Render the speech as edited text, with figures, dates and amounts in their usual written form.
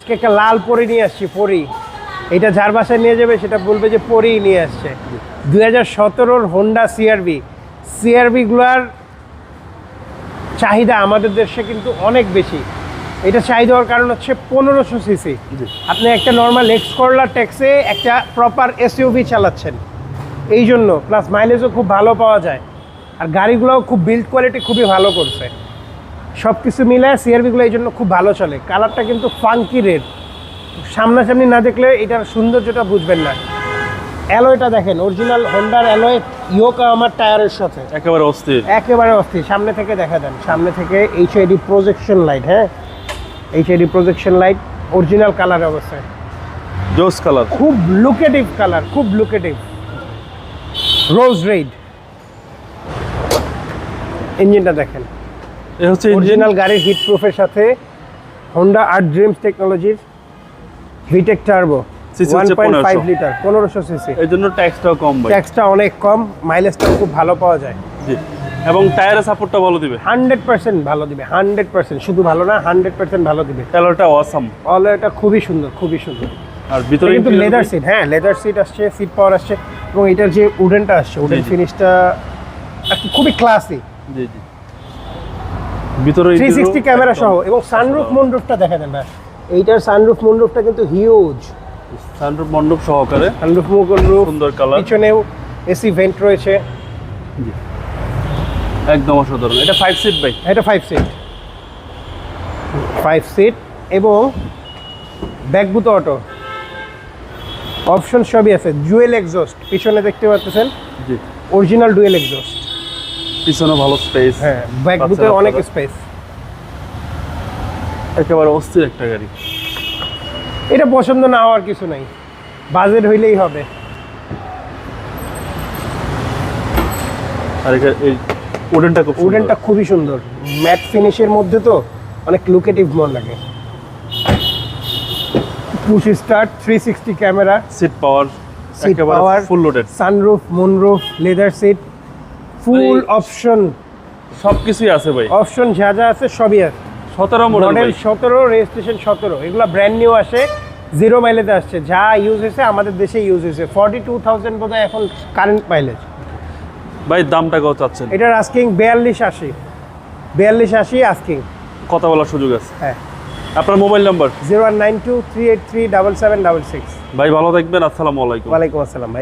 আজকে একটা লাল পরি নিয়ে আসছি, পরি। এটা যার বাসায় নিয়ে যাবে সেটা বলবে যে পরিই নিয়ে আসছে। 2017-র হোন্ডা সিআরবিগুলার চাহিদা আমাদের দেশে কিন্তু অনেক বেশি। এটা চাহিদা হওয়ার কারণ হচ্ছে 1500 সিসি। আপনি একটা নর্মাল এক্সকরলা ট্যাক্সে একটা প্রপার এসইউভি চালাচ্ছেন, এই জন্য। প্লাস মাইলেজও খুব ভালো পাওয়া যায়, আর গাড়িগুলোও খুব বিল্ড কোয়ালিটি খুবই ভালো করছে। সব কিছু মিলে সিআরবিগুলো এই জন্য খুব ভালো চলে। কালারটা কিন্তু ফাঙ্কি রেড, সামনাসামনি না দেখলে এটার সৌন্দর্যটা বুঝবেন না। অ্যালয়টা দেখেন, অরিজিনাল হোন্ডার অ্যালয়, ইয়োকা আমার টায়ারের সাথে একেবারে অস্থির, একেবারে অস্থির। সামনে থেকে দেখা দেন, সামনে থেকে এইচআইডি প্রজেকশন লাইট, হ্যাঁ HID projection light, original colour অবস্থায়, জোস কালার, খুব লুকেটিভ কালার, খুব লুকেটিভ রোজ রেড। ইঞ্জিনটা দেখেন, এই হচ্ছে অরিজিনাল গাড়ির হিট প্রুফের সাথে হোন্ডা আর্ট ড্রিমস টেকনোলজির ভিটেক টার্বো, সিসি হচ্ছে 1.5 লিটার, 1500 সিসি। এই জন্য ট্যাক্সটাও কম ভাই, ট্যাক্সটা অনেক কম, মাইলেজটা খুব ভালো পাওয়া যায়। জি, এবং টায়ারের সাপোর্টটা ভালো দিবে, 100% ভালো দিবে, 100%, শুধু ভালো না 100% ভালো দিবে। কালারটা অসাম, অল এটা খুবই সুন্দর, খুবই সুন্দর। আর ভিতরে কিন্তু লেদার সিট, হ্যাঁ লেদার সিট আসছে, সিট পাওয়ার আসছে, এবং এটার যে উডেনটা আসছে, উডেন ফিনিশটা খুবই ক্লাসি। জি জি, ভিতরে 360 ক্যামেরা সহ, এবং সানরুফ মুনরুফটা দেখা দেন ভাই। এইটার সানরুফ মুনরুফটা কিন্তু হিউজ, সানরুফ মন্ডপ সহকারে, সানরুফ মুনরুফ, সুন্দর কালার, পিছনেও এসি ভেন্ট রয়েছে। জি একদম অসাধারণ। এটা 5 সিট ভাই, এটা 5 সিট, 5 সিট, এবং ব্যাকবুট অটো অপশন সবই আছে। ডুয়েল এক্সস্ট পিছনে দেখতে পাচ্ছেন, জি অরিজিনাল ডুয়েল এক্সস্ট। পিছনে ভালো স্পেস, হ্যাঁ ব্যাকবুটে অনেক স্পেস, একেবারে অস্থির একটা গাড়ি। এটা পছন্দ না হওয়ার কিছু নাই, বাজেট হইলেই হবে। আর এই উডেনটা খুব সুন্দর, উডেনটা খুবই সুন্দর, ম্যাট ফিনিশের মধ্যে তো অনেক লুকেটিভ মন লাগে। Push start, 360 camera, seat power, seat একেবারে power, full loaded, sunroof moonroof, leather seat, full option, সবকিছুই আছে ভাই। অপশন যা যা আছে সবই আছে। 17 মডেল, মডেল 17, রেজিস্ট্রেশন 17, এগুলো ব্র্যান্ড নিউ আসে, 0 মাইলেজে আসছে। যা ইউজ হয়েছে আমাদের দেশে ইউজ হয়েছে, 42,000 বোধহয় এখন কারেন্ট মাইলেজ। ভাই দামটা কত চাচ্ছেন? এটার আস্কিং 4280 আস্কিং, কথা বলার সুযোগ আছে। হ্যাঁ। আপনার মোবাইল নাম্বার? 0192383776। ভাই ভালো থাকবেন, আসসালামু আলাইকুম। ওয়ালাইকুম আসসালাম ভাই।